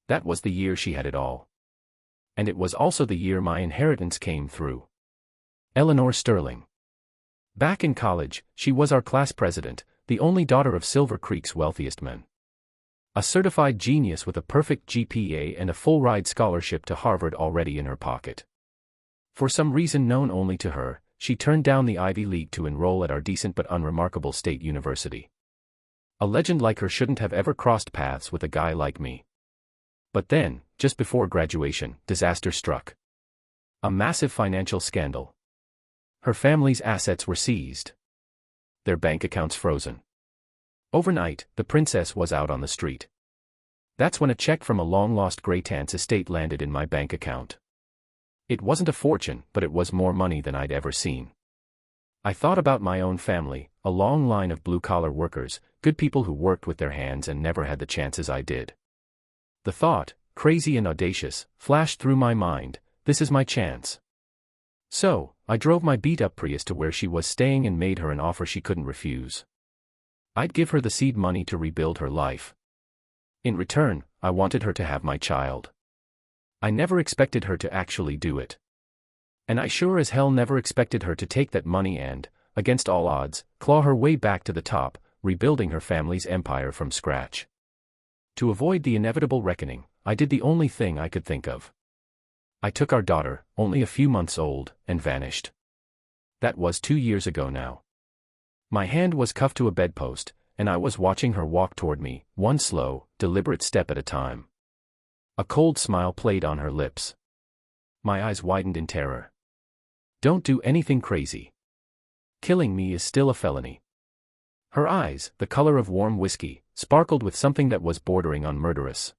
That was the year she had it all. And it was also the year my inheritance came through. Eleanor Sterling. Back in college, she was our class president, the only daughter of Silver Creek's wealthiest men. A certified genius with a perfect GPA and a full-ride scholarship to Harvard already in her pocket. For some reason known only to her, she turned down the Ivy League to enroll at our decent but unremarkable state university. A legend like her shouldn't have ever crossed paths with a guy like me. But then, just before graduation, disaster struck. A massive financial scandal. Her family's assets were seized. Their bank accounts frozen. Overnight, the princess was out on the street. That's when a check from a long-lost great-aunt's estate landed in my bank account. It wasn't a fortune, but it was more money than I'd ever seen. I thought about my own family, a long line of blue-collar workers, good people who worked with their hands and never had the chances I did. The thought, crazy and audacious, flashed through my mind, this is my chance. So, I drove my beat-up Prius to where she was staying and made her an offer she couldn't refuse. I'd give her the seed money to rebuild her life. In return, I wanted her to have my child. I never expected her to actually do it. And I sure as hell never expected her to take that money and, against all odds, claw her way back to the top, rebuilding her family's empire from scratch. To avoid the inevitable reckoning, I did the only thing I could think of. I took our daughter, only a few months old, and vanished. That was 2 years ago now. My hand was cuffed to a bedpost, and I was watching her walk toward me, one slow, deliberate step at a time. A cold smile played on her lips. My eyes widened in terror. Don't do anything crazy. Killing me is still a felony. Her eyes, the color of warm whiskey, sparkled with something that was bordering on murderous.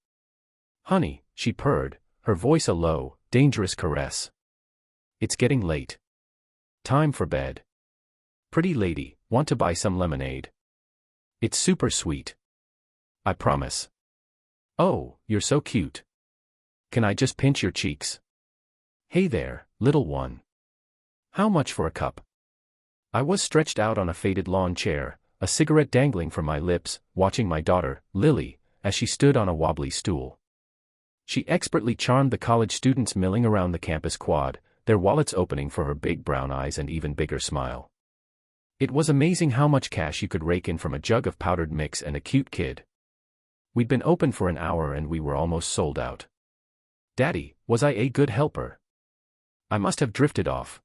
Honey, she purred, her voice a low, dangerous caress. It's getting late. Time for bed. Pretty lady, want to buy some lemonade? It's super sweet. I promise. Oh, you're so cute. Can I just pinch your cheeks? Hey there, little one. How much for a cup? I was stretched out on a faded lawn chair, a cigarette dangling from my lips, watching my daughter, Lily, as she stood on a wobbly stool. She expertly charmed the college students milling around the campus quad, their wallets opening for her big brown eyes and even bigger smile. It was amazing how much cash you could rake in from a jug of powdered mix and a cute kid. We'd been open for an hour and we were almost sold out. Daddy, was I a good helper? I must have drifted off.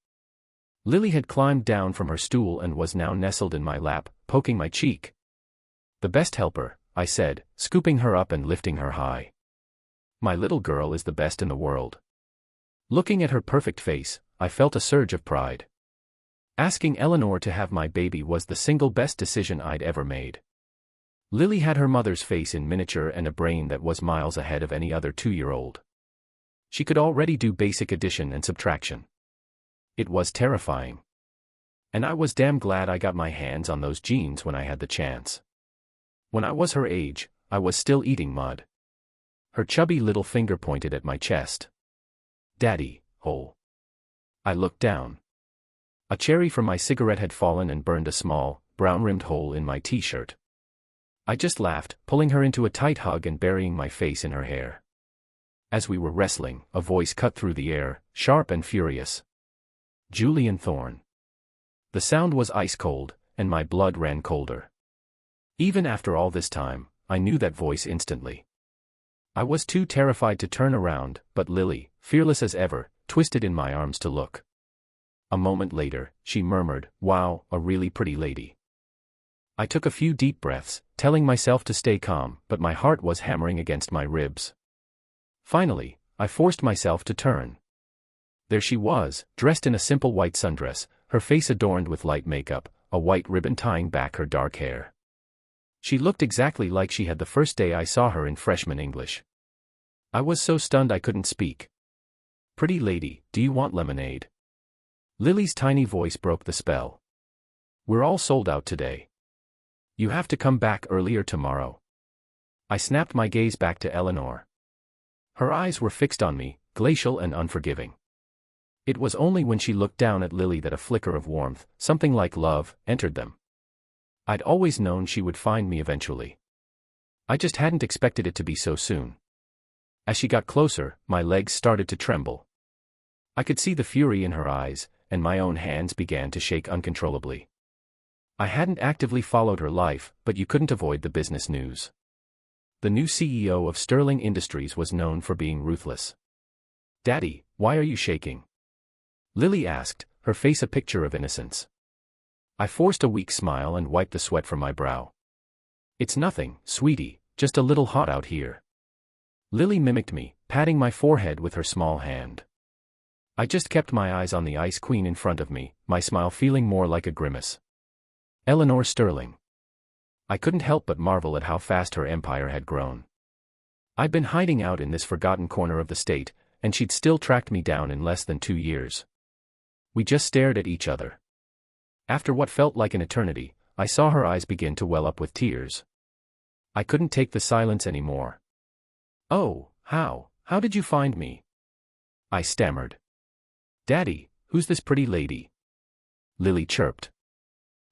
Lily had climbed down from her stool and was now nestled in my lap, poking my cheek. The best helper, I said, scooping her up and lifting her high. My little girl is the best in the world. Looking at her perfect face, I felt a surge of pride. Asking Eleanor to have my baby was the single best decision I'd ever made. Lily had her mother's face in miniature and a brain that was miles ahead of any other 2-year-old. She could already do basic addition and subtraction. It was terrifying. And I was damn glad I got my hands on those genes when I had the chance. When I was her age, I was still eating mud. Her chubby little finger pointed at my chest. Daddy, hole. I looked down. A cherry from my cigarette had fallen and burned a small, brown-rimmed hole in my t-shirt. I just laughed, pulling her into a tight hug and burying my face in her hair. As we were wrestling, a voice cut through the air, sharp and furious. Julian Thorne. The sound was ice cold, and my blood ran colder. Even after all this time, I knew that voice instantly. I was too terrified to turn around, but Lily, fearless as ever, twisted in my arms to look. A moment later, she murmured, "Wow, a really pretty lady." I took a few deep breaths, telling myself to stay calm, but my heart was hammering against my ribs. Finally, I forced myself to turn. There she was, dressed in a simple white sundress, her face adorned with light makeup, a white ribbon tying back her dark hair. She looked exactly like she had the first day I saw her in freshman English. I was so stunned I couldn't speak. "Pretty lady, do you want lemonade?" Lily's tiny voice broke the spell. "We're all sold out today. You have to come back earlier tomorrow." I snapped my gaze back to Eleanor. Her eyes were fixed on me, glacial and unforgiving. It was only when she looked down at Lily that a flicker of warmth, something like love, entered them. I'd always known she would find me eventually. I just hadn't expected it to be so soon. As she got closer, my legs started to tremble. I could see the fury in her eyes, and my own hands began to shake uncontrollably. I hadn't actively followed her life, but you couldn't avoid the business news. The new CEO of Sterling Industries was known for being ruthless. "Daddy, why are you shaking?" Lily asked, her face a picture of innocence. I forced a weak smile and wiped the sweat from my brow. "It's nothing, sweetie, just a little hot out here." Lily mimicked me, patting my forehead with her small hand. I just kept my eyes on the ice queen in front of me, my smile feeling more like a grimace. Eleanor Sterling. I couldn't help but marvel at how fast her empire had grown. I'd been hiding out in this forgotten corner of the state, and she'd still tracked me down in less than 2 years. We just stared at each other. After what felt like an eternity, I saw her eyes begin to well up with tears. I couldn't take the silence anymore. "Oh, how did you find me?" I stammered. "Daddy, who's this pretty lady?" Lily chirped.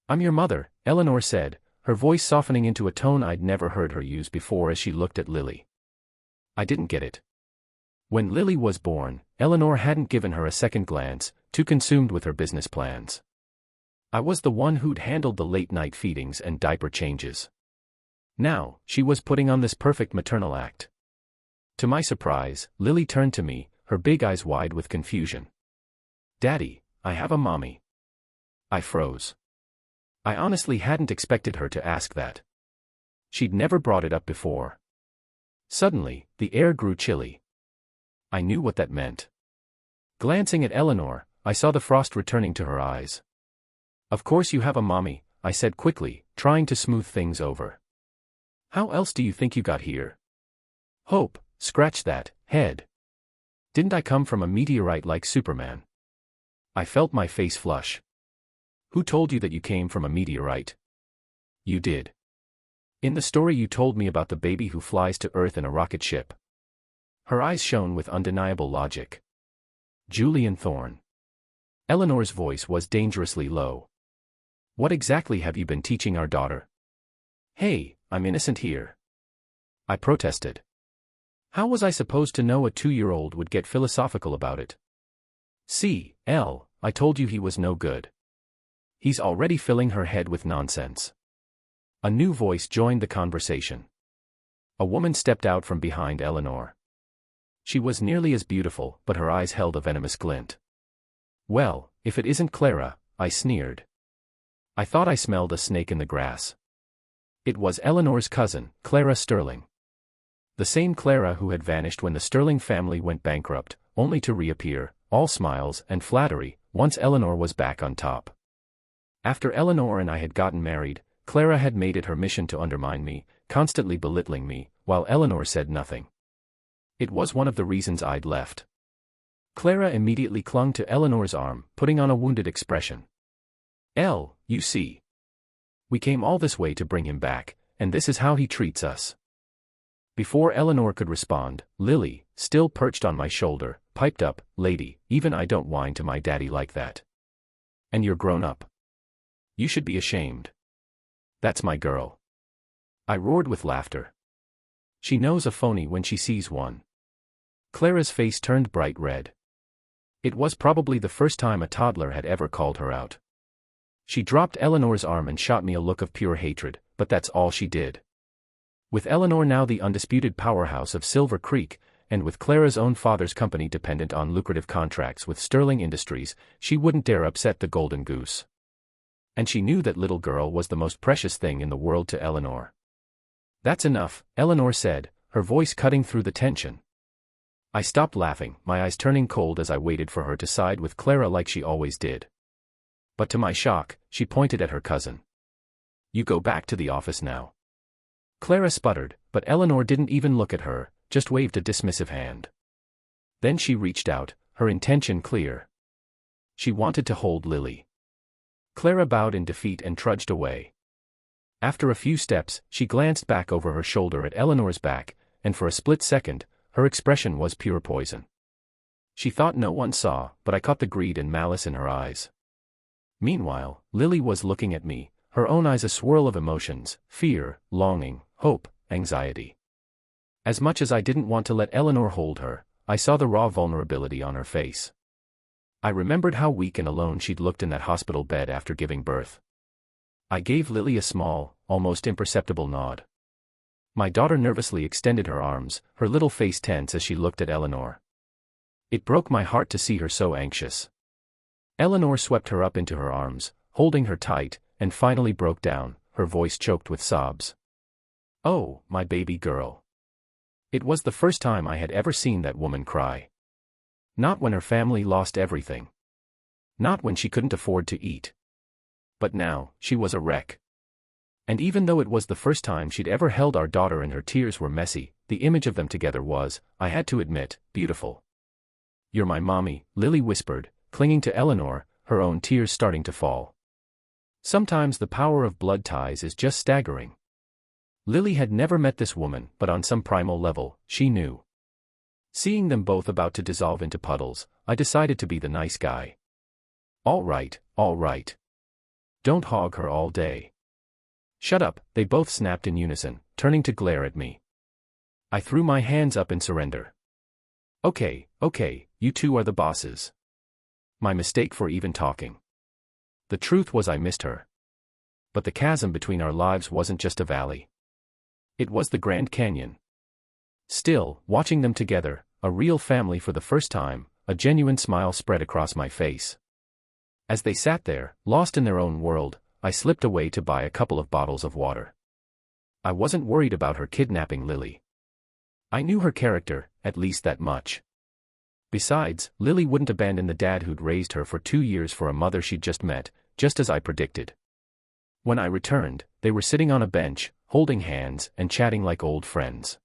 "I'm your mother," Eleanor said, her voice softening into a tone I'd never heard her use before as she looked at Lily. I didn't get it. When Lily was born, Eleanor hadn't given her a second glance, too consumed with her business plans. I was the one who'd handled the late-night feedings and diaper changes. Now, she was putting on this perfect maternal act. To my surprise, Lily turned to me, her big eyes wide with confusion. "Daddy, I have a mommy." I froze. I honestly hadn't expected her to ask that. She'd never brought it up before. Suddenly, the air grew chilly. I knew what that meant. Glancing at Eleanor, I saw the frost returning to her eyes. "Of course you have a mommy," I said quickly, trying to smooth things over. "How else do you think you got here?" "Hope, scratch that, head. Didn't I come from a meteorite like Superman?" I felt my face flush. "Who told you that you came from a meteorite?" "You did. In the story you told me about the baby who flies to Earth in a rocket ship." Her eyes shone with undeniable logic. "Julian Thorne." Eleanor's voice was dangerously low. "What exactly have you been teaching our daughter?" "Hey, I'm innocent here," I protested. How was I supposed to know a 2-year-old would get philosophical about it? "See, Elle, I told you he was no good. He's already filling her head with nonsense." A new voice joined the conversation. A woman stepped out from behind Eleanor. She was nearly as beautiful, but her eyes held a venomous glint. "Well, if it isn't Clara," I sneered. I thought I smelled a snake in the grass. It was Eleanor's cousin, Clara Sterling. The same Clara who had vanished when the Sterling family went bankrupt, only to reappear, all smiles and flattery, once Eleanor was back on top. After Eleanor and I had gotten married, Clara had made it her mission to undermine me, constantly belittling me, while Eleanor said nothing. It was one of the reasons I'd left. Clara immediately clung to Eleanor's arm, putting on a wounded expression. "Elle, you see. We came all this way to bring him back, and this is how he treats us." Before Eleanor could respond, Lily, still perched on my shoulder, piped up, "Lady, even I don't whine to my daddy like that. And you're grown up. You should be ashamed. That's my girl." I roared with laughter. She knows a phony when she sees one. Clara's face turned bright red. It was probably the first time a toddler had ever called her out. She dropped Eleanor's arm and shot me a look of pure hatred, but that's all she did. With Eleanor now the undisputed powerhouse of Silver Creek, and with Clara's own father's company dependent on lucrative contracts with Sterling Industries, she wouldn't dare upset the golden goose. And she knew that little girl was the most precious thing in the world to Eleanor. "That's enough," Eleanor said, her voice cutting through the tension. I stopped laughing, my eyes turning cold as I waited for her to side with Clara like she always did. But to my shock, she pointed at her cousin. "You go back to the office now." Clara sputtered, but Eleanor didn't even look at her, just waved a dismissive hand. Then she reached out, her intention clear. She wanted to hold Lily. Clara bowed in defeat and trudged away. After a few steps, she glanced back over her shoulder at Eleanor's back, and for a split second, her expression was pure poison. She thought no one saw, but I caught the greed and malice in her eyes. Meanwhile, Lily was looking at me, her own eyes a swirl of emotions, fear, longing, hope, anxiety. As much as I didn't want to let Eleanor hold her, I saw the raw vulnerability on her face. I remembered how weak and alone she'd looked in that hospital bed after giving birth. I gave Lily a small, almost imperceptible nod. My daughter nervously extended her arms, her little face tense as she looked at Eleanor. It broke my heart to see her so anxious. Eleanor swept her up into her arms, holding her tight, and finally broke down, her voice choked with sobs. "Oh, my baby girl." It was the first time I had ever seen that woman cry. Not when her family lost everything. Not when she couldn't afford to eat. But now, she was a wreck. And even though it was the first time she'd ever held our daughter and her tears were messy, the image of them together was, I had to admit, beautiful. "You're my mommy," Lily whispered, clinging to Eleanor, her own tears starting to fall. Sometimes the power of blood ties is just staggering. Lily had never met this woman, but on some primal level, she knew. Seeing them both about to dissolve into puddles, I decided to be the nice guy. All right. Don't hog her all day." "Shut up," they both snapped in unison, turning to glare at me. I threw my hands up in surrender. Okay, you two are the bosses." My mistake for even talking. The truth was I missed her. But the chasm between our lives wasn't just a valley. It was the Grand Canyon. Still, watching them together, a real family for the first time, a genuine smile spread across my face. As they sat there, lost in their own world, I slipped away to buy a couple of bottles of water. I wasn't worried about her kidnapping Lily. I knew her character, at least that much. Besides, Lily wouldn't abandon the dad who'd raised her for 2 years for a mother she'd just met, just as I predicted. When I returned, they were sitting on a bench, holding hands and chatting like old friends.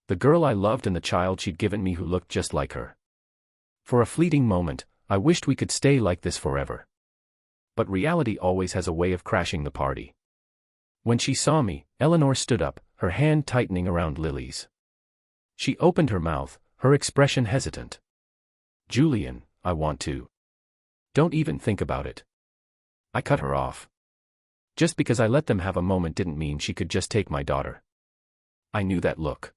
The girl I loved and the child she'd given me who looked just like her. For a fleeting moment, I wished we could stay like this forever. But reality always has a way of crashing the party. When she saw me, Eleanor stood up, her hand tightening around Lily's. She opened her mouth, her expression hesitant. "Julian, I want to." "Don't even think about it." I cut her off. Just because I let them have a moment didn't mean she could just take my daughter. I knew that look.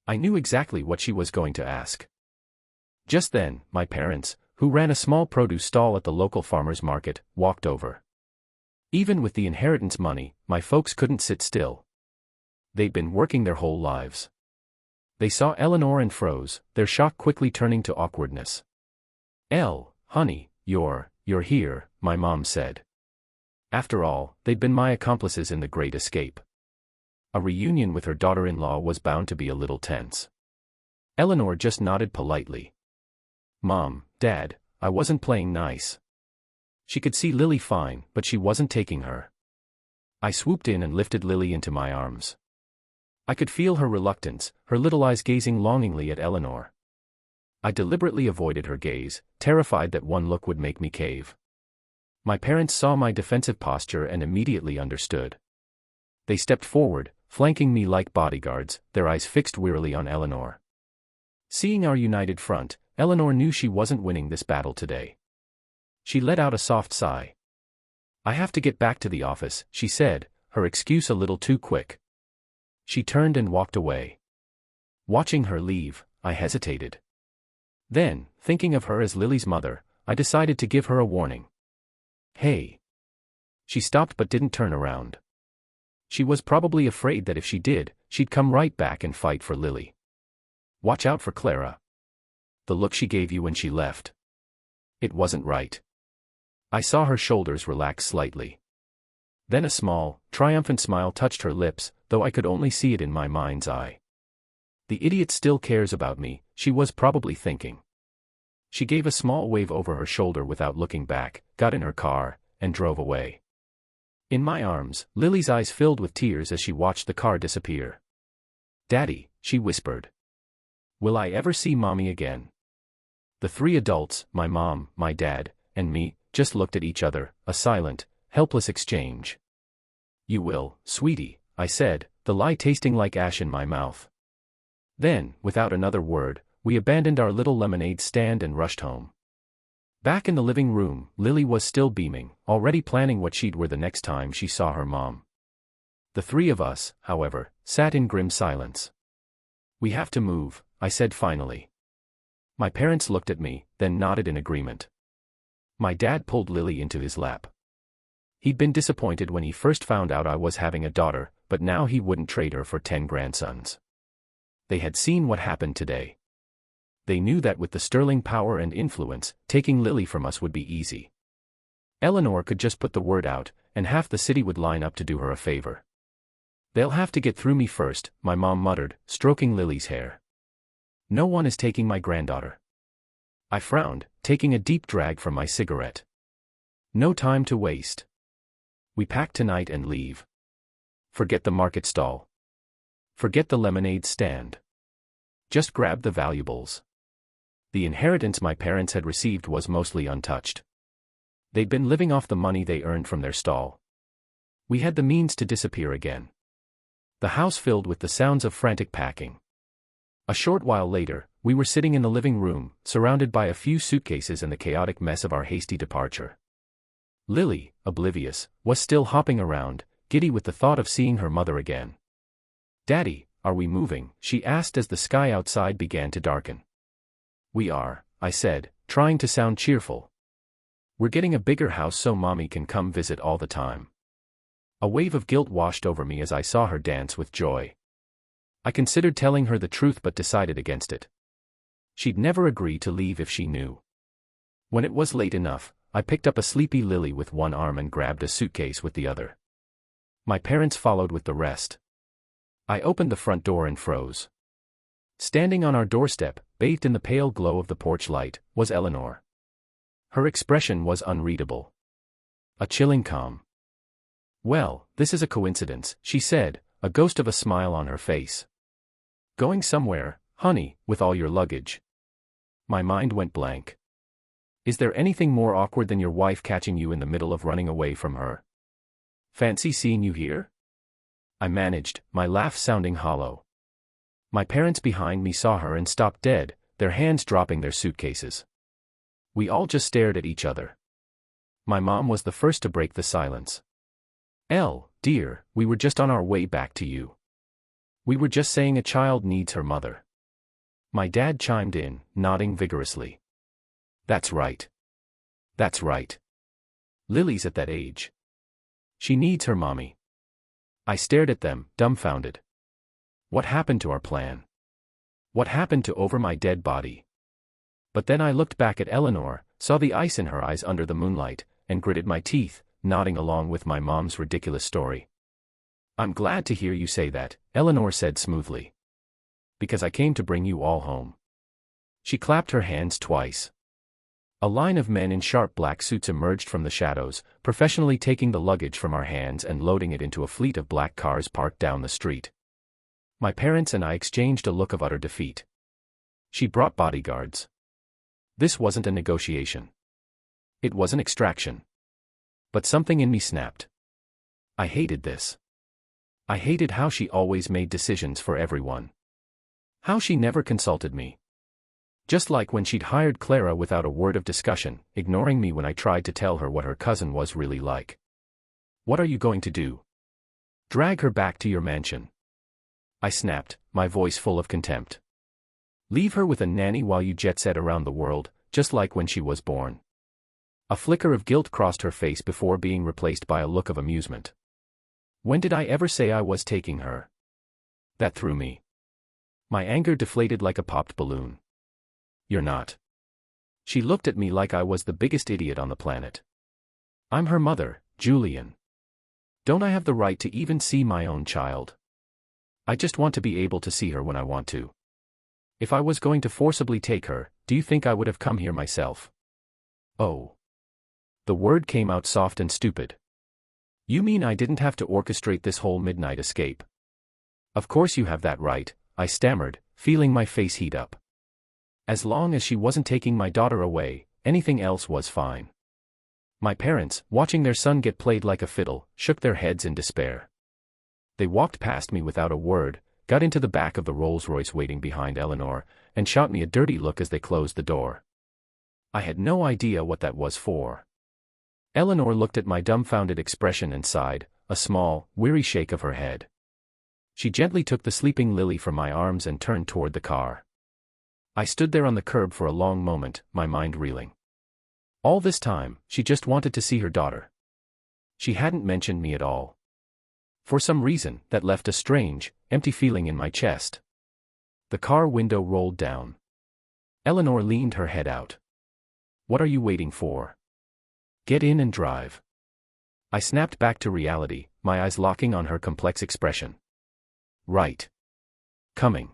I knew exactly what she was going to ask. Just then, my parents, who ran a small produce stall at the local farmer's market, walked over. Even with the inheritance money, my folks couldn't sit still. They'd been working their whole lives. They saw Eleanor and froze, their shock quickly turning to awkwardness. Honey, you're here," my mom said. After all, they'd been my accomplices in the Great Escape. A reunion with her daughter-in-law was bound to be a little tense. Eleanor just nodded politely. "Mom, Dad, I wasn't playing nice." She could see Lily fine, but she wasn't taking her. I swooped in and lifted Lily into my arms. I could feel her reluctance, her little eyes gazing longingly at Eleanor. I deliberately avoided her gaze, terrified that one look would make me cave. My parents saw my defensive posture and immediately understood. They stepped forward, flanking me like bodyguards, their eyes fixed wearily on Eleanor. Seeing our united front, Eleanor knew she wasn't winning this battle today. She let out a soft sigh. "I have to get back to the office," she said, her excuse a little too quick. She turned and walked away. Watching her leave, I hesitated. Then, thinking of her as Lily's mother, I decided to give her a warning. "Hey." She stopped but didn't turn around. She was probably afraid that if she did, she'd come right back and fight for Lily. "Watch out for Clara. The look she gave you when she left. It wasn't right." I saw her shoulders relax slightly. Then a small, triumphant smile touched her lips, though I could only see it in my mind's eye. "The idiot still cares about me," she was probably thinking. She gave a small wave over her shoulder without looking back, got in her car, and drove away. In my arms, Lily's eyes filled with tears as she watched the car disappear. "Daddy," she whispered. "Will I ever see Mommy again?" The three adults, my mom, my dad, and me, just looked at each other, a silent, helpless exchange. "You will, sweetie," I said, the lie tasting like ash in my mouth. Then, without another word, we abandoned our little lemonade stand and rushed home. Back in the living room, Lily was still beaming, already planning what she'd wear the next time she saw her mom. The three of us, however, sat in grim silence. We have to move, I said finally. My parents looked at me, then nodded in agreement. My dad pulled Lily into his lap. He'd been disappointed when he first found out I was having a daughter, but now he wouldn't trade her for 10 grandsons. They had seen what happened today. They knew that with the sterling power and influence, taking Lily from us would be easy. Eleanor could just put the word out, and half the city would line up to do her a favor. They'll have to get through me first, my mom muttered, stroking Lily's hair. No one is taking my granddaughter. I frowned, taking a deep drag from my cigarette. No time to waste. We pack tonight and leave. Forget the market stall. Forget the lemonade stand. Just grab the valuables. The inheritance my parents had received was mostly untouched. They'd been living off the money they earned from their stall. We had the means to disappear again. The house filled with the sounds of frantic packing. A short while later, we were sitting in the living room, surrounded by a few suitcases and the chaotic mess of our hasty departure. Lily, oblivious, was still hopping around, giddy with the thought of seeing her mother again. "Daddy, are we moving?" she asked as the sky outside began to darken. "We are," I said, trying to sound cheerful. "We're getting a bigger house so Mommy can come visit all the time." A wave of guilt washed over me as I saw her dance with joy. I considered telling her the truth but decided against it. She'd never agree to leave if she knew. When it was late enough, I picked up a sleepy Lily with one arm and grabbed a suitcase with the other. My parents followed with the rest. I opened the front door and froze. Standing on our doorstep, bathed in the pale glow of the porch light, was Eleanor. Her expression was unreadable. A chilling calm. "Well, this is a coincidence," she said, a ghost of a smile on her face. "Going somewhere, honey, with all your luggage?" My mind went blank. Is there anything more awkward than your wife catching you in the middle of running away from her? "Fancy seeing you here?" I managed, my laugh sounding hollow. My parents behind me saw her and stopped dead, their hands dropping their suitcases. We all just stared at each other. My mom was the first to break the silence. Dear, we were just on our way back to you. We were just saying a child needs her mother." My dad chimed in, nodding vigorously. "That's right. That's right. Lily's at that age. She needs her mommy." I stared at them, dumbfounded. What happened to our plan? What happened to over my dead body? But then I looked back at Eleanor, saw the ice in her eyes under the moonlight, and gritted my teeth, nodding along with my mom's ridiculous story. "I'm glad to hear you say that," Eleanor said smoothly. "Because I came to bring you all home." She clapped her hands twice. A line of men in sharp black suits emerged from the shadows, professionally taking the luggage from our hands and loading it into a fleet of black cars parked down the street. My parents and I exchanged a look of utter defeat. She brought bodyguards. This wasn't a negotiation. It was an extraction. But something in me snapped. I hated this. I hated how she always made decisions for everyone. How she never consulted me. Just like when she'd hired Clara without a word of discussion, ignoring me when I tried to tell her what her cousin was really like. "What are you going to do? Drag her back to your mansion?" I snapped, my voice full of contempt. "Leave her with a nanny while you jet-set around the world, just like when she was born?" A flicker of guilt crossed her face before being replaced by a look of amusement. When did I ever say I was taking her? That threw me. My anger deflated like a popped balloon. "You're not." She looked at me like I was the biggest idiot on the planet. "I'm her mother, Julian. Don't I have the right to even see my own child? I just want to be able to see her when I want to. If I was going to forcibly take her, do you think I would have come here myself?" "Oh." The word came out soft and stupid. "You mean I didn't have to orchestrate this whole midnight escape?" "Of course you have that right," I stammered, feeling my face heat up. As long as she wasn't taking my daughter away, anything else was fine. My parents, watching their son get played like a fiddle, shook their heads in despair. They walked past me without a word, got into the back of the Rolls-Royce waiting behind Eleanor, and shot me a dirty look as they closed the door. I had no idea what that was for. Eleanor looked at my dumbfounded expression and sighed, a small, weary shake of her head. She gently took the sleeping Lily from my arms and turned toward the car. I stood there on the curb for a long moment, my mind reeling. All this time, she just wanted to see her daughter. She hadn't mentioned me at all. For some reason, that left a strange, empty feeling in my chest. The car window rolled down. Eleanor leaned her head out. "What are you waiting for? Get in and drive." I snapped back to reality, my eyes locking on her complex expression. "Right. Coming."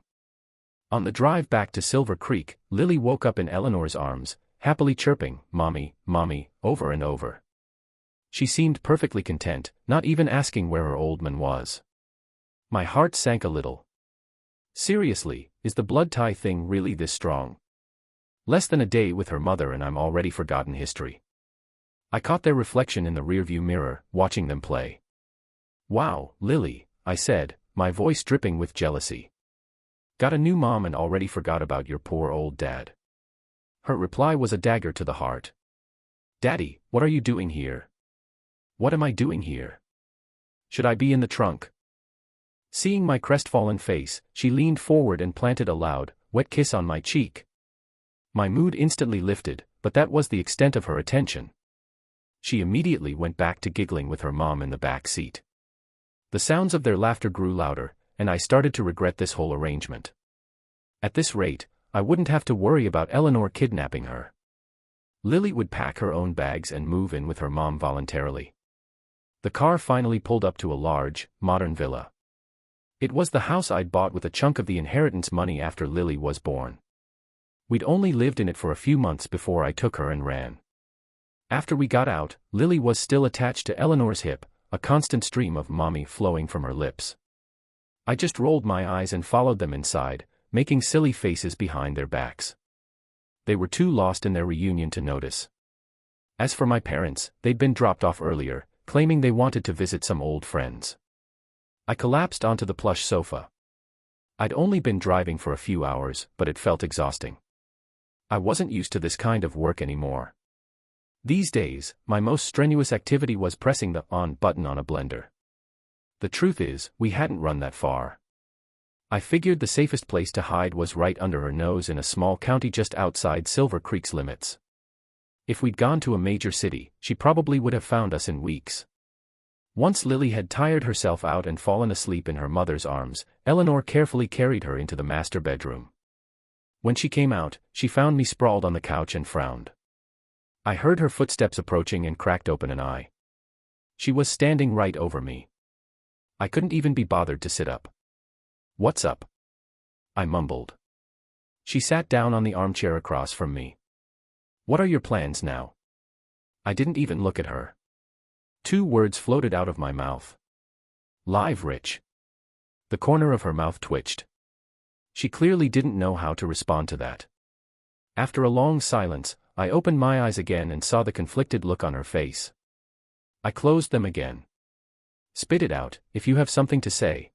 On the drive back to Silver Creek, Lily woke up in Eleanor's arms, happily chirping, "Mommy, Mommy," over and over. She seemed perfectly content, not even asking where her old man was. My heart sank a little. Seriously, is the blood tie thing really this strong? Less than a day with her mother and I'm already forgotten history. I caught their reflection in the rearview mirror, watching them play. "Wow, Lily," I said, my voice dripping with jealousy. "Got a new mom and already forgot about your poor old dad." Her reply was a dagger to the heart. "Daddy, what are you doing here? What am I doing here? Should I be in the trunk?" Seeing my crestfallen face, she leaned forward and planted a loud, wet kiss on my cheek. My mood instantly lifted, but that was the extent of her attention. She immediately went back to giggling with her mom in the back seat. The sounds of their laughter grew louder, and I started to regret this whole arrangement. At this rate, I wouldn't have to worry about Eleanor kidnapping her. Lily would pack her own bags and move in with her mom voluntarily. The car finally pulled up to a large, modern villa. It was the house I'd bought with a chunk of the inheritance money after Lily was born. We'd only lived in it for a few months before I took her and ran. After we got out, Lily was still attached to Eleanor's hip, a constant stream of "mommy" flowing from her lips. I just rolled my eyes and followed them inside, making silly faces behind their backs. They were too lost in their reunion to notice. As for my parents, they'd been dropped off earlier, claiming they wanted to visit some old friends. I collapsed onto the plush sofa. I'd only been driving for a few hours, but it felt exhausting. I wasn't used to this kind of work anymore. These days, my most strenuous activity was pressing the on button on a blender. The truth is, we hadn't run that far. I figured the safest place to hide was right under her nose in a small county just outside Silver Creek's limits. If we'd gone to a major city, she probably would have found us in weeks. Once Lily had tired herself out and fallen asleep in her mother's arms, Eleanor carefully carried her into the master bedroom. When she came out, she found me sprawled on the couch and frowned. I heard her footsteps approaching and cracked open an eye. She was standing right over me. I couldn't even be bothered to sit up. "What's up?" I mumbled. She sat down on the armchair across from me. "What are your plans now?" I didn't even look at her. 2 words floated out of my mouth. "Live, Rich." The corner of her mouth twitched. She clearly didn't know how to respond to that. After a long silence, I opened my eyes again and saw the conflicted look on her face. I closed them again. "Spit it out, if you have something to say."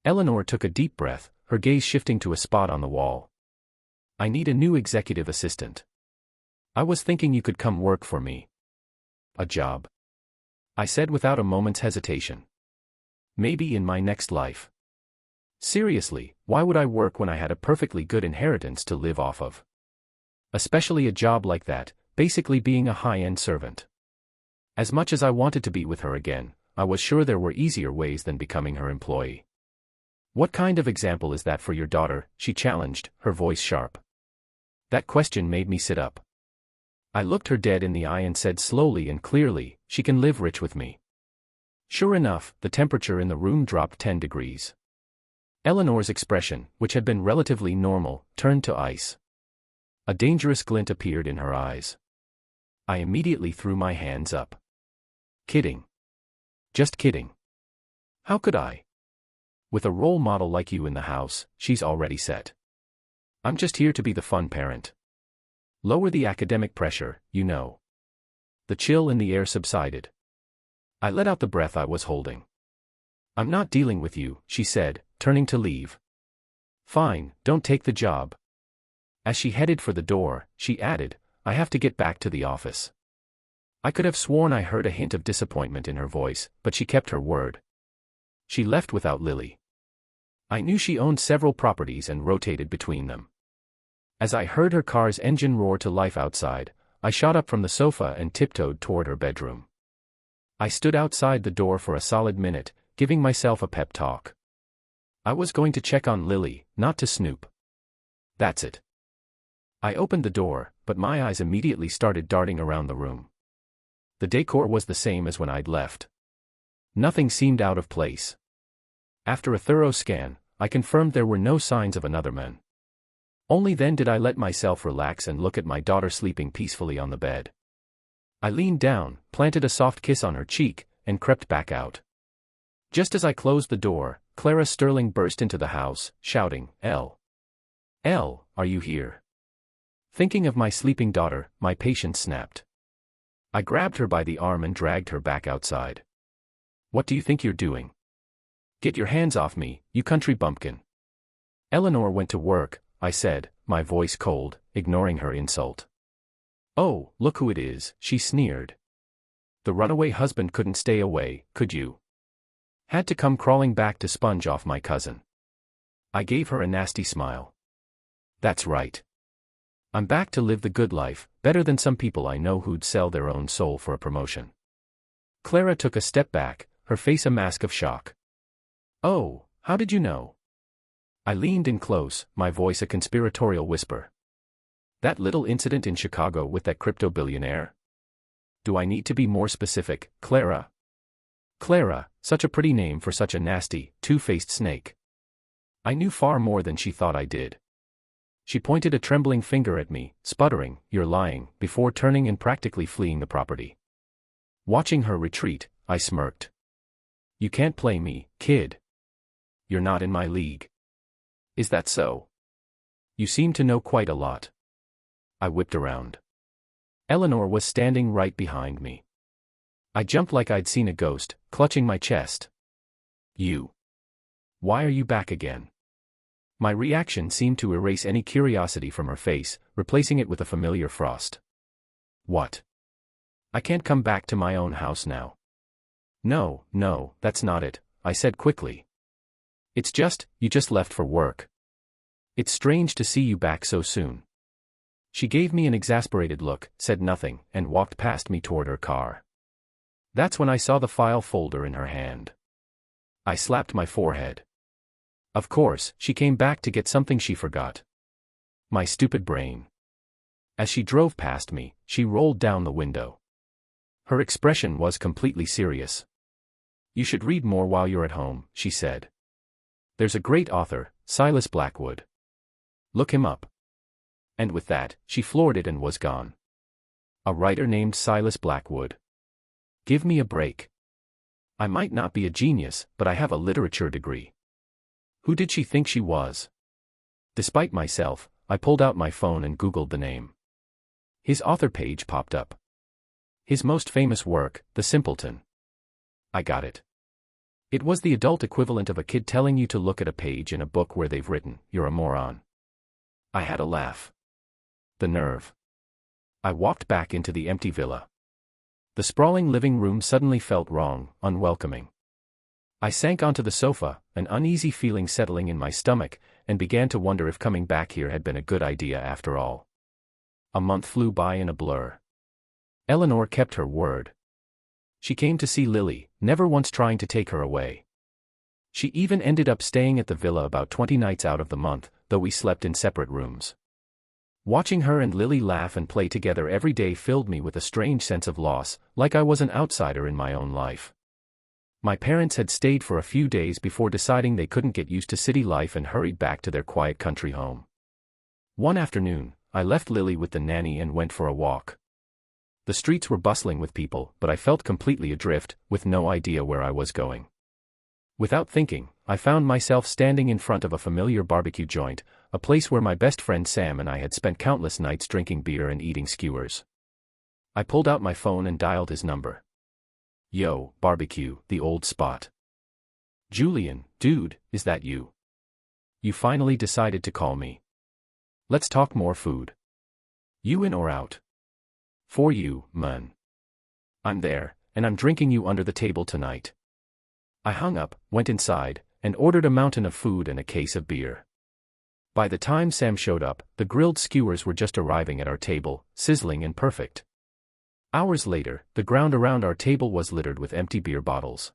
Eleanor took a deep breath, her gaze shifting to a spot on the wall. "I need a new executive assistant. I was thinking you could come work for me." "A job?" I said without a moment's hesitation. "Maybe in my next life." Seriously, why would I work when I had a perfectly good inheritance to live off of? Especially a job like that, basically being a high-end servant. As much as I wanted to be with her again, I was sure there were easier ways than becoming her employee. "What kind of example is that for your daughter?" she challenged, her voice sharp. That question made me sit up. I looked her dead in the eye and said slowly and clearly, "She can live rich with me." Sure enough, the temperature in the room dropped 10 degrees. Eleanor's expression, which had been relatively normal, turned to ice. A dangerous glint appeared in her eyes. I immediately threw my hands up. "Kidding. Just kidding. How could I? With a role model like you in the house, she's already set. I'm just here to be the fun parent. Lower the academic pressure, you know." The chill in the air subsided. I let out the breath I was holding. "I'm not dealing with you," she said, turning to leave. "Fine, don't take the job." As she headed for the door, she added, "I have to get back to the office." I could have sworn I heard a hint of disappointment in her voice, but she kept her word. She left without Lily. I knew she owned several properties and rotated between them. As I heard her car's engine roar to life outside, I shot up from the sofa and tiptoed toward her bedroom. I stood outside the door for a solid minute, giving myself a pep talk. I was going to check on Lily, not to snoop. That's it. I opened the door, but my eyes immediately started darting around the room. The decor was the same as when I'd left. Nothing seemed out of place. After a thorough scan, I confirmed there were no signs of another man. Only then did I let myself relax and look at my daughter sleeping peacefully on the bed. I leaned down, planted a soft kiss on her cheek, and crept back out. Just as I closed the door, Clara Sterling burst into the house, shouting, "Elle! Elle, are you here?" Thinking of my sleeping daughter, my patience snapped. I grabbed her by the arm and dragged her back outside. "What do you think you're doing? Get your hands off me, you country bumpkin." "Eleanor went to work," I said, my voice cold, ignoring her insult. "Oh, look who it is," she sneered. "The runaway husband couldn't stay away, could you? Had to come crawling back to sponge off my cousin." I gave her a nasty smile. "That's right. I'm back to live the good life, better than some people I know who'd sell their own soul for a promotion." Clara took a step back, her face a mask of shock. "Oh, how did you know?" I leaned in close, my voice a conspiratorial whisper. "That little incident in Chicago with that crypto billionaire? Do I need to be more specific, Clara?" Clara, such a pretty name for such a nasty, two-faced snake. I knew far more than she thought I did. She pointed a trembling finger at me, sputtering, "You're lying," before turning and practically fleeing the property. Watching her retreat, I smirked. "You can't play me, kid. You're not in my league." "Is that so? You seem to know quite a lot." I whipped around. Eleanor was standing right behind me. I jumped like I'd seen a ghost, clutching my chest. "You? Why are you back again?" My reaction seemed to erase any curiosity from her face, replacing it with a familiar frost. "What? I can't come back to my own house now." No, that's not it," I said quickly. "It's just, you just left for work. It's strange to see you back so soon." She gave me an exasperated look, said nothing, and walked past me toward her car. That's when I saw the file folder in her hand. I slapped my forehead. Of course, she came back to get something she forgot. My stupid brain. As she drove past me, she rolled down the window. Her expression was completely serious. "You should read more while you're at home," she said. "There's a great author, Silas Blackwood. Look him up." And with that, she floored it and was gone. A writer named Silas Blackwood. Give me a break. I might not be a genius, but I have a literature degree. Who did she think she was? Despite myself, I pulled out my phone and Googled the name. His author page popped up. His most famous work, The Simpleton. I got it. It was the adult equivalent of a kid telling you to look at a page in a book where they've written, "You're a moron." I had a laugh. The nerve. I walked back into the empty villa. The sprawling living room suddenly felt wrong, unwelcoming. I sank onto the sofa, an uneasy feeling settling in my stomach, and began to wonder if coming back here had been a good idea after all. A month flew by in a blur. Eleanor kept her word. She came to see Lily, never once trying to take her away. She even ended up staying at the villa about 20 nights out of the month, though we slept in separate rooms. Watching her and Lily laugh and play together every day filled me with a strange sense of loss, like I was an outsider in my own life. My parents had stayed for a few days before deciding they couldn't get used to city life and hurried back to their quiet country home. One afternoon, I left Lily with the nanny and went for a walk. The streets were bustling with people, but I felt completely adrift, with no idea where I was going. Without thinking, I found myself standing in front of a familiar barbecue joint, a place where my best friend Sam and I had spent countless nights drinking beer and eating skewers. I pulled out my phone and dialed his number. "Yo, barbecue, the old spot." "Julian, dude, is that you? You finally decided to call me. Let's talk more food. You in or out?" "For you, man. I'm there, and I'm drinking you under the table tonight." I hung up, went inside, and ordered a mountain of food and a case of beer. By the time Sam showed up, the grilled skewers were just arriving at our table, sizzling and perfect. Hours later, the ground around our table was littered with empty beer bottles.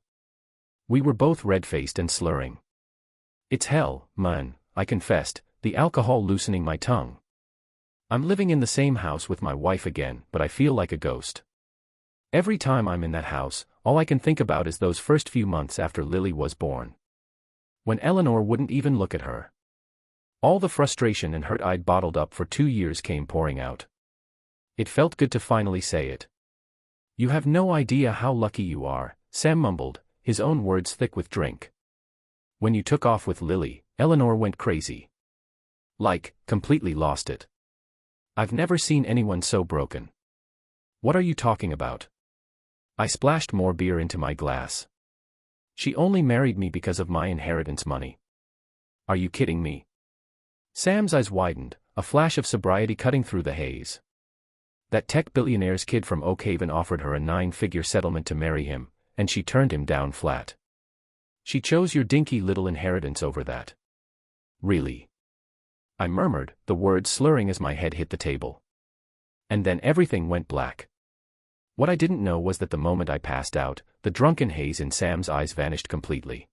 We were both red-faced and slurring. "It's hell, man," I confessed, the alcohol loosening my tongue. "I'm living in the same house with my wife again, but I feel like a ghost. Every time I'm in that house, all I can think about is those first few months after Lily was born. When Eleanor wouldn't even look at her. All the frustration and hurt I'd bottled up for 2 years came pouring out. It felt good to finally say it. "You have no idea how lucky you are," Sam mumbled, his own words thick with drink. "When you took off with Lily, Eleanor went crazy. Like, completely lost it. I've never seen anyone so broken." "What are you talking about?" I splashed more beer into my glass. "She only married me because of my inheritance money." "Are you kidding me?" Sam's eyes widened, a flash of sobriety cutting through the haze. "That tech billionaire's kid from Oak Haven offered her a 9-figure settlement to marry him, and she turned him down flat. She chose your dinky little inheritance over that." "Really?" I murmured, the words slurring as my head hit the table. And then everything went black. What I didn't know was that the moment I passed out, the drunken haze in Sam's eyes vanished completely.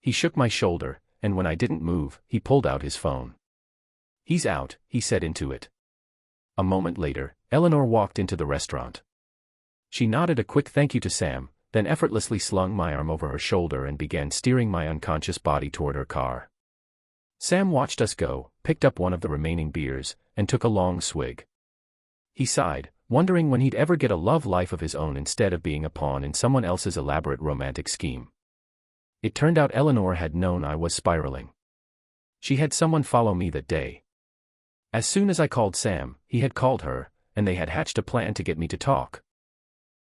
He shook my shoulder, and when I didn't move, he pulled out his phone. "He's out," he said into it. A moment later, Eleanor walked into the restaurant. She nodded a quick thank you to Sam, then effortlessly slung my arm over her shoulder and began steering my unconscious body toward her car. Sam watched us go, picked up one of the remaining beers, and took a long swig. He sighed, wondering when he'd ever get a love life of his own instead of being a pawn in someone else's elaborate romantic scheme. It turned out Eleanor had known I was spiraling. She had someone follow me that day. As soon as I called Sam, he had called her, and they had hatched a plan to get me to talk.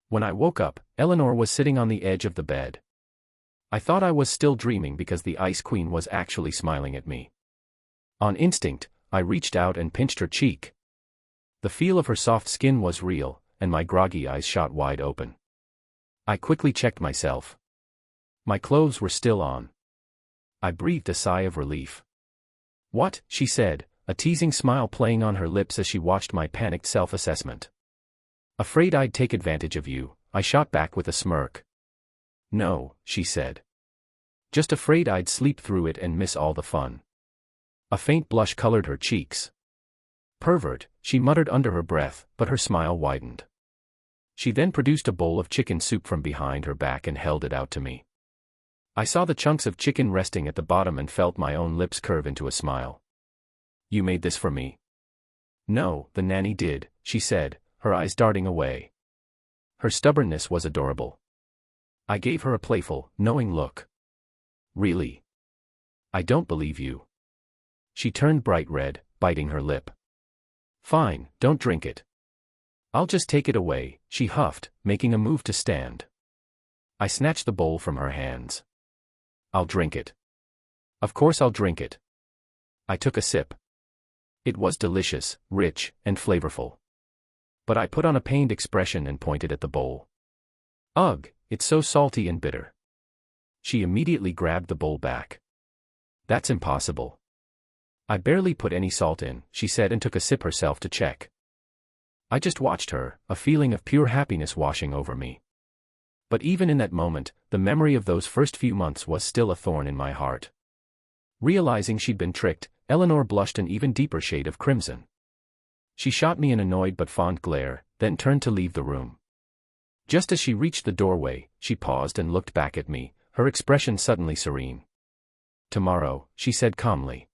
When I woke up, Eleanor was sitting on the edge of the bed. I thought I was still dreaming because the Ice Queen was actually smiling at me. On instinct, I reached out and pinched her cheek. The feel of her soft skin was real, and my groggy eyes shot wide open. I quickly checked myself. My clothes were still on. I breathed a sigh of relief. "What?" she said, a teasing smile playing on her lips as she watched my panicked self-assessment. "Afraid I'd take advantage of you," I shot back with a smirk. "No," she said. "Just afraid I'd sleep through it and miss all the fun." A faint blush colored her cheeks. "Pervert," she muttered under her breath, but her smile widened. She then produced a bowl of chicken soup from behind her back and held it out to me. I saw the chunks of chicken resting at the bottom and felt my own lips curve into a smile. "You made this for me?" "No, the nanny did," she said, her eyes darting away. Her stubbornness was adorable. I gave her a playful, knowing look. "Really? I don't believe you." She turned bright red, biting her lip. "Fine, don't drink it." "I'll just take it away," she huffed, making a move to stand. I snatched the bowl from her hands. "I'll drink it. Of course I'll drink it." I took a sip. It was delicious, rich, and flavorful. But I put on a pained expression and pointed at the bowl. "Ugh, it's so salty and bitter." She immediately grabbed the bowl back. "That's impossible." "I barely put any salt in," she said and took a sip herself to check. I just watched her, a feeling of pure happiness washing over me. But even in that moment, the memory of those first few months was still a thorn in my heart. Realizing she'd been tricked, Eleanor blushed an even deeper shade of crimson. She shot me an annoyed but fond glare, then turned to leave the room. Just as she reached the doorway, she paused and looked back at me, her expression suddenly serene. "Tomorrow," she said calmly.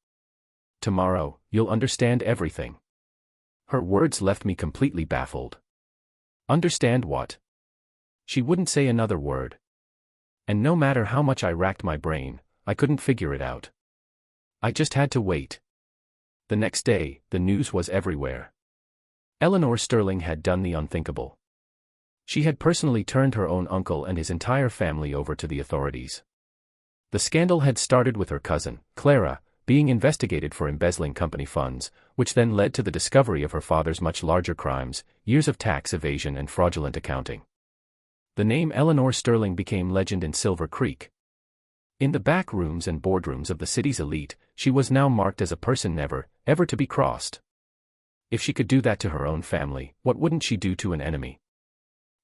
"Tomorrow, you'll understand everything." Her words left me completely baffled. Understand what? She wouldn't say another word. And no matter how much I racked my brain, I couldn't figure it out. I just had to wait. The next day, the news was everywhere. Eleanor Sterling had done the unthinkable. She had personally turned her own uncle and his entire family over to the authorities. The scandal had started with her cousin, Clara, being investigated for embezzling company funds, which then led to the discovery of her father's much larger crimes, years of tax evasion and fraudulent accounting. The name Eleanor Sterling became legend in Silver Creek. In the back rooms and boardrooms of the city's elite, she was now marked as a person never, ever to be crossed. If she could do that to her own family, what wouldn't she do to an enemy?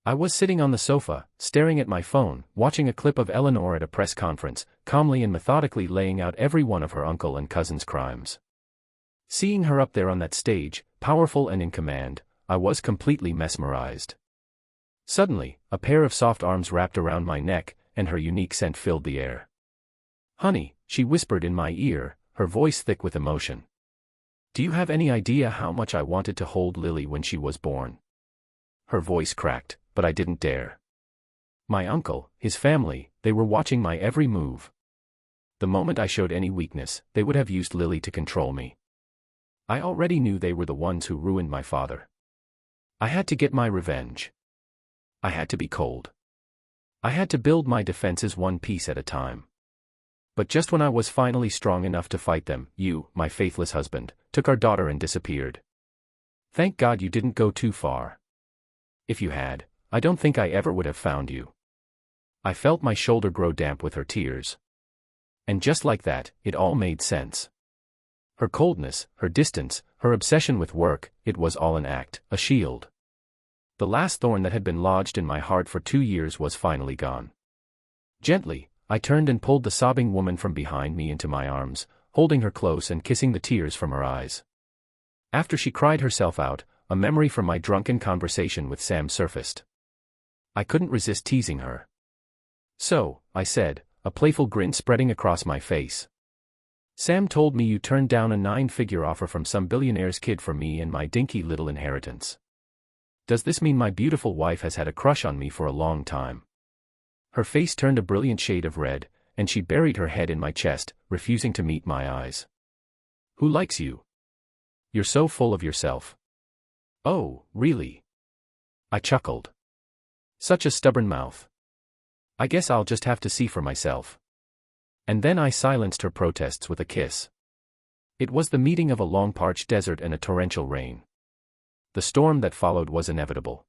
I was sitting on the sofa, staring at my phone, watching a clip of Eleanor at a press conference, calmly and methodically laying out every one of her uncle and cousin's crimes. Seeing her up there on that stage, powerful and in command, I was completely mesmerized. Suddenly, a pair of soft arms wrapped around my neck, and her unique scent filled the air. "Honey," she whispered in my ear, her voice thick with emotion. "Do you have any idea how much I wanted to hold Lily when she was born?" Her voice cracked, but I didn't dare. My uncle, his family, they were watching my every move. The moment I showed any weakness, they would have used Lily to control me. I already knew they were the ones who ruined my father. I had to get my revenge. I had to be cold. I had to build my defenses one piece at a time. But just when I was finally strong enough to fight them, you, my faithless husband, took our daughter and disappeared. Thank God you didn't go too far. If you had, I don't think I ever would have found you. I felt my shoulder grow damp with her tears. And just like that, it all made sense. Her coldness, her distance, her obsession with work, it was all an act, a shield. The last thorn that had been lodged in my heart for 2 years was finally gone. Gently, I turned and pulled the sobbing woman from behind me into my arms, holding her close and kissing the tears from her eyes. After she cried herself out, a memory from my drunken conversation with Sam surfaced. I couldn't resist teasing her. "So," I said, a playful grin spreading across my face. "Sam told me you turned down a 9-figure offer from some billionaire's kid for me and my dinky little inheritance. Does this mean my beautiful wife has had a crush on me for a long time?" Her face turned a brilliant shade of red, and she buried her head in my chest, refusing to meet my eyes. "Who likes you? You're so full of yourself." "Oh, really?" I chuckled. "Such a stubborn mouth. I guess I'll just have to see for myself." And then I silenced her protests with a kiss. It was the meeting of a long parched desert and a torrential rain. The storm that followed was inevitable.